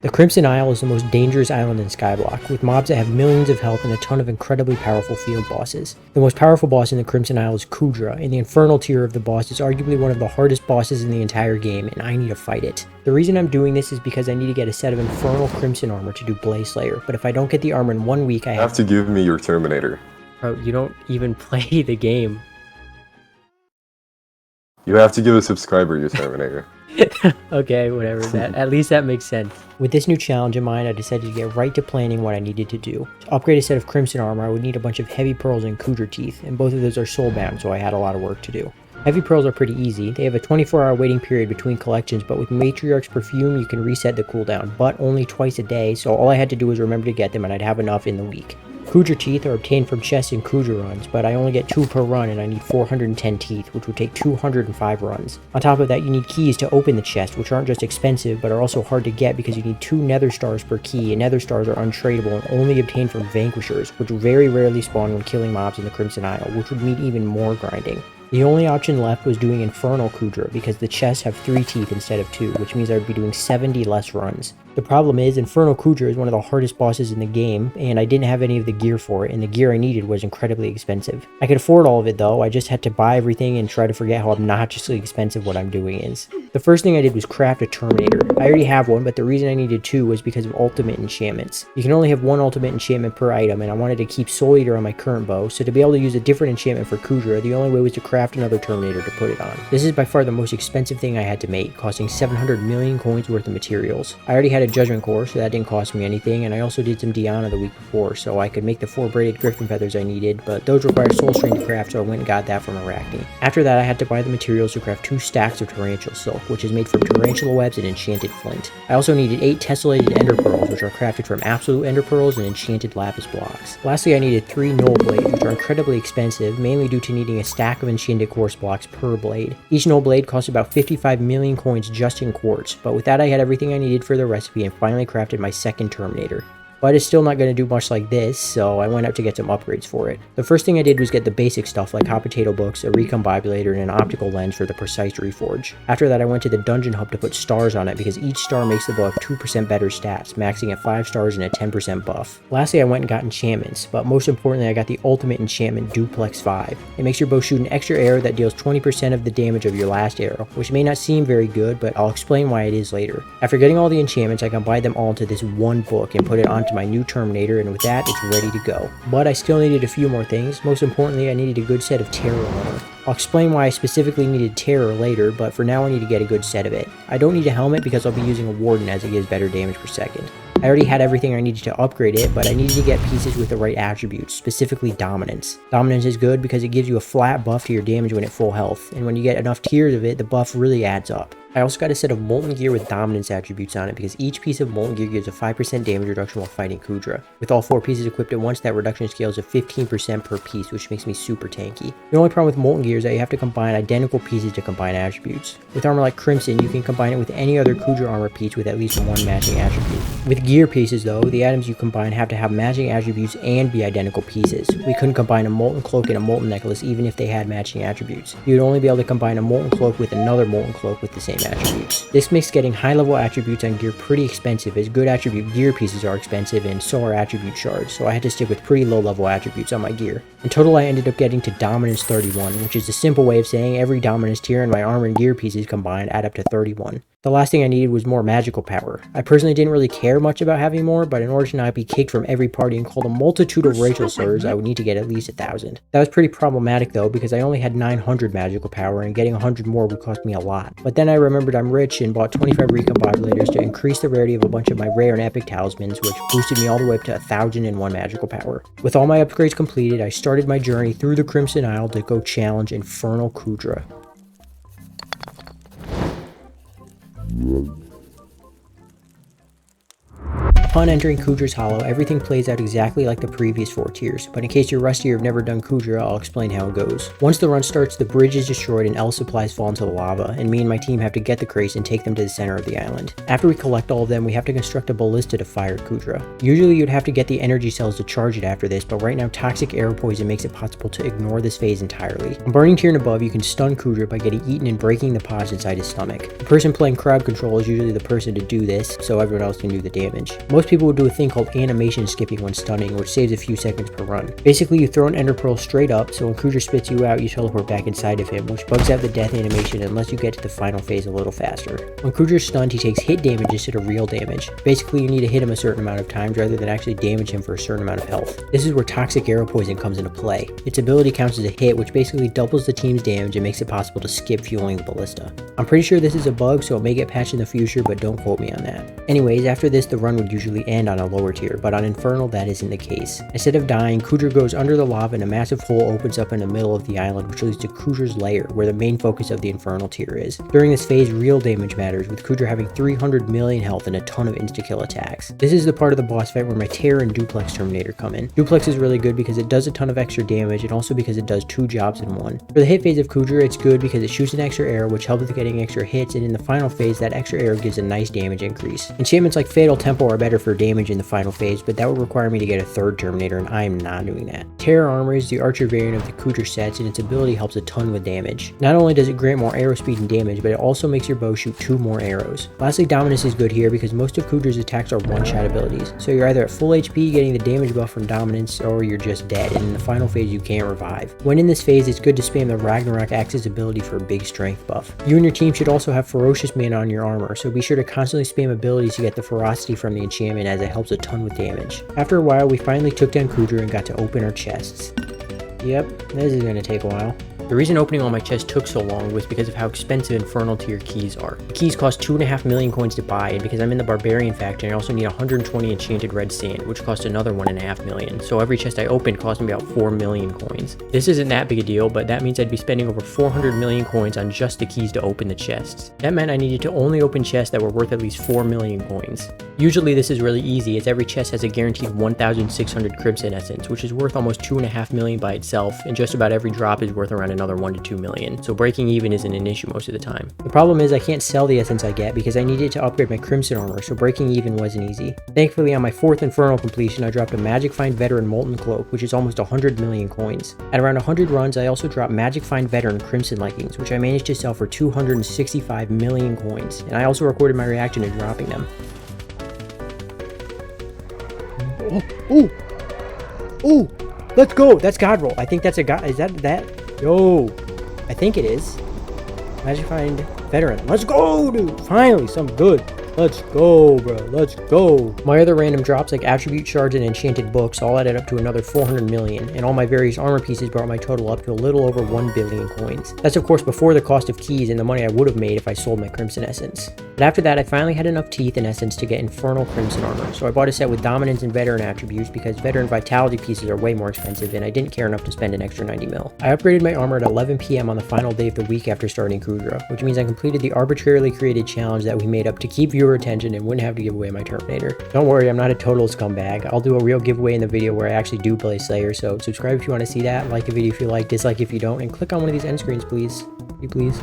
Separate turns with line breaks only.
The Crimson Isle is the most dangerous island in Skyblock, with mobs that have millions of health and a ton of incredibly powerful field bosses. The most powerful boss in the Crimson Isle is Kuudra, and the infernal tier of the boss is arguably one of the hardest bosses in the entire game, and I need to fight it. The reason I'm doing this is because I need to get a set of infernal crimson armor to do Blaze Slayer, but if I don't get the armor in 1 week, I have
to give me your Terminator.
Bro, you don't even play the game.
You have to give a subscriber your Terminator.
Okay, whatever. At least that makes sense. With this new challenge in mind, I decided to get right to planning what I needed to do. To upgrade a set of crimson armor, I would need a bunch of heavy pearls and kuudra teeth, and both of those are soulbound, so I had a lot of work to do. Heavy pearls are pretty easy. They have a 24-hour waiting period between collections, but with Matriarch's perfume, you can reset the cooldown, but only twice a day, so all I had to do was remember to get them, and I'd have enough in the week. Kuudra teeth are obtained from chests and kuudra runs, but I only get 2 per run and I need 410 teeth, which would take 205 runs. On top of that, you need keys to open the chest, which aren't just expensive, but are also hard to get because you need 2 nether stars per key, and nether stars are untradeable and only obtained from vanquishers, which very rarely spawn when killing mobs in the Crimson Isle, which would mean even more grinding. The only option left was doing infernal kuudra because the chests have 3 teeth instead of 2, which means I would be doing 70 less runs. The problem is, infernal kuudra is one of the hardest bosses in the game, and I didn't have any of the gear for it, and the gear I needed was incredibly expensive. I could afford all of it though, I just had to buy everything and try to forget how obnoxiously expensive what I'm doing is. The first thing I did was craft a Terminator. I already have one, but the reason I needed 2 was because of ultimate enchantments. You can only have 1 ultimate enchantment per item, and I wanted to keep Soul Eater on my current bow, so to be able to use a different enchantment for kuudra, the only way was to craft another Terminator to put it on. This is by far the most expensive thing I had to make, costing 700 million coins worth of materials. I already had a Judgment Core, so that didn't cost me anything, and I also did some Diana the week before, so I could make the 4 braided griffin feathers I needed, but those require soul string to craft, so I went and got that from Arachne. After that, I had to buy the materials to craft 2 stacks of tarantula silk, which is made from tarantula webs and enchanted flint. I also needed 8 tessellated ender pearls, which are crafted from absolute ender pearls and enchanted lapis blocks. Lastly, I needed 3 null blades, which are incredibly expensive, mainly due to needing a stack of enchanted quartz blocks per blade. Each null blade costs about 55 million coins just in quartz, but with that I had everything I needed for the recipe and finally crafted my second Terminator. But it's still not going to do much like this, so I went out to get some upgrades for it. The first thing I did was get the basic stuff like hot potato books, a recombobulator, and an optical lens for the precise reforge. After that I went to the dungeon hub to put stars on it because each star makes the bow have 2% better stats, maxing at 5 stars and a 10% buff. Lastly I went and got enchantments, but most importantly I got the ultimate enchantment Duplex 5. It makes your bow shoot an extra arrow that deals 20% of the damage of your last arrow, which may not seem very good, but I'll explain why it is later. After getting all the enchantments, I combined them all into this one book and put it onto my new Terminator, and with that it's ready to go. But I still needed a few more things. Most importantly, I needed a good set of terror armor. I'll explain why I specifically needed terror later, but for now I need to get a good set of it. I don't need a helmet because I'll be using a warden as it gives better damage per second. I already had everything I needed to upgrade it, but I needed to get pieces with the right attributes, specifically dominance. Dominance is good because it gives you a flat buff to your damage when at full health, and when you get enough tiers of it, the buff really adds up. I also got a set of Molten gear with dominance attributes on it because each piece of Molten gear gives a 5% damage reduction while fighting kuudra. With all 4 pieces equipped at once, that reduction scales to 15% per piece, which makes me super tanky. The only problem with Molten gear is that you have to combine identical pieces to combine attributes. With armor like Crimson, you can combine it with any other kuudra armor piece with at least 1 matching attribute. With gear pieces though, the items you combine have to have matching attributes and be identical pieces. We couldn't combine a Molten cloak and a Molten necklace even if they had matching attributes. You would only be able to combine a Molten cloak with another Molten cloak with the same attributes. This makes getting high level attributes on gear pretty expensive, as good attribute gear pieces are expensive and so are attribute shards, so I had to stick with pretty low level attributes on my gear. In total I ended up getting to dominance 31, which is a simple way of saying every dominance tier and my armor and gear pieces combined add up to 31. The last thing I needed was more magical power. I personally didn't really care much about having more, but in order to not be kicked from every party and called a multitude of racial slurs, I would need to get at least 1,000. That was pretty problematic though, because I only had 900 magical power and getting 100 more would cost me a lot. But then I remembered I'm rich and bought 25 recombobulators to increase the rarity of a bunch of my rare and epic talismans, which boosted me all the way up to 1,001 magical power. With all my upgrades completed, I started my journey through the Crimson Isle to go challenge infernal kuudra. Upon entering Kuudra's Hollow, everything plays out exactly like the previous 4 tiers, but in case you're rusty or have never done Kuudra, I'll explain how it goes. Once the run starts, the bridge is destroyed and L supplies fall into the lava, and me and my team have to get the crates and take them to the center of the island. After we collect all of them, we have to construct a ballista to fire Kuudra. Usually you'd have to get the energy cells to charge it after this, but right now toxic arrow poison makes it possible to ignore this phase entirely. On burning tier and above, you can stun Kuudra by getting eaten and breaking the pods inside his stomach. The person playing crowd control is usually the person to do this, so everyone else can do the damage. Most people would do a thing called animation skipping when stunning, which saves a few seconds per run. Basically, you throw an ender pearl straight up, so when Kuudra spits you out, you teleport back inside of him, which bugs out the death animation and lets you get to the final phase a little faster. When Kuudra's stunned, he takes hit damage instead of real damage. Basically, you need to hit him a certain amount of times rather than actually damage him for a certain amount of health. This is where toxic arrow poison comes into play. Its ability counts as a hit, which basically doubles the team's damage and makes it possible to skip fueling the ballista. I'm pretty sure this is a bug, so it may get patched in the future, but don't quote me on that. Anyways, after this, the run would usually end on a lower tier, but on Infernal, that isn't the case. Instead of dying, Kuudra goes under the lava and a massive hole opens up in the middle of the island, which leads to Kuudra's lair, where the main focus of the Infernal tier is. During this phase, real damage matters, with Kuudra having 300 million health and a ton of insta-kill attacks. This is the part of the boss fight where my Terror and Duplex Terminator come in. Duplex is really good because it does a ton of extra damage and also because it does 2 jobs in one. For the hit phase of Kuudra, it's good because it shoots an extra arrow, which helps with getting extra hits, and in the final phase, that extra arrow gives a nice damage increase. Enchantments like Fatal Tempo are better for damage in the final phase, but that would require me to get a 3rd Terminator, and I am not doing that. Terror Armor is the archer variant of the Kuudra sets, and its ability helps a ton with damage. Not only does it grant more arrow speed and damage, but it also makes your bow shoot 2 more arrows. Lastly, Dominance is good here because most of Kuudra's attacks are one-shot abilities, so you're either at full HP getting the damage buff from Dominance, or you're just dead, and in the final phase you can't revive. When in this phase, it's good to spam the Ragnarok Axe's ability for a big strength buff. You and your team should also have Ferocious Mana on your armor, so be sure to constantly spam abilities to get the ferocity from the enchantment, as it helps a ton with damage. After a while, we finally took down Kuudra and got to open our chests. Yep, this is gonna take a while. The reason opening all my chests took so long was because of how expensive Infernal tier keys are. The keys cost 2.5 million coins to buy, and because I'm in the Barbarian faction, I also need 120 enchanted red sand, which cost another 1.5 million, so every chest I opened cost me about 4 million coins. This isn't that big a deal, but that means I'd be spending over 400 million coins on just the keys to open the chests. That meant I needed to only open chests that were worth at least 4 million coins. Usually this is really easy, as every chest has a guaranteed 1,600 Crimson Essence, which is worth almost 2.5 million by itself, and just about every drop is worth around another 1 to 2 million, so breaking even isn't an issue most of the time. The problem is I can't sell the essence I get because I needed to upgrade my Crimson armor, so breaking even wasn't easy. Thankfully, on my 4th Infernal completion, I dropped a Magic Find Veteran Molten Cloak, which is almost 100 million coins. At around 100 runs, I also dropped Magic Find Veteran Crimson Leggings, which I managed to sell for 265 million coins, and I also recorded my reaction to dropping them. Oh! Oh! Let's go! That's God Roll. I think that's a God. Is that? Yo! I think it is. Magic Find Veteran. Let's go, dude! Finally, something good. Let's go, bro. Let's go. My other random drops like Attribute Shards and Enchanted Books all added up to another 400 million, and all my various armor pieces brought my total up to a little over 1 billion coins. That's of course before the cost of keys and the money I would have made if I sold my Crimson Essence. But after that, I finally had enough teeth and essence to get Infernal Crimson armor, so I bought a set with Dominance and Veteran attributes because Veteran Vitality pieces are way more expensive, and I didn't care enough to spend an extra 90 mil. I upgraded my armor at 11 PM on the final day of the week after starting Kuudra, which means I completed the arbitrarily created challenge that we made up to keep viewer attention and wouldn't have to give away my Terminator. Don't worry, I'm not a total scumbag. I'll do a real giveaway in the video where I actually do play Slayer, so subscribe if you want to see that, like the video if you like, dislike if you don't, and click on one of these end screens, please. Please.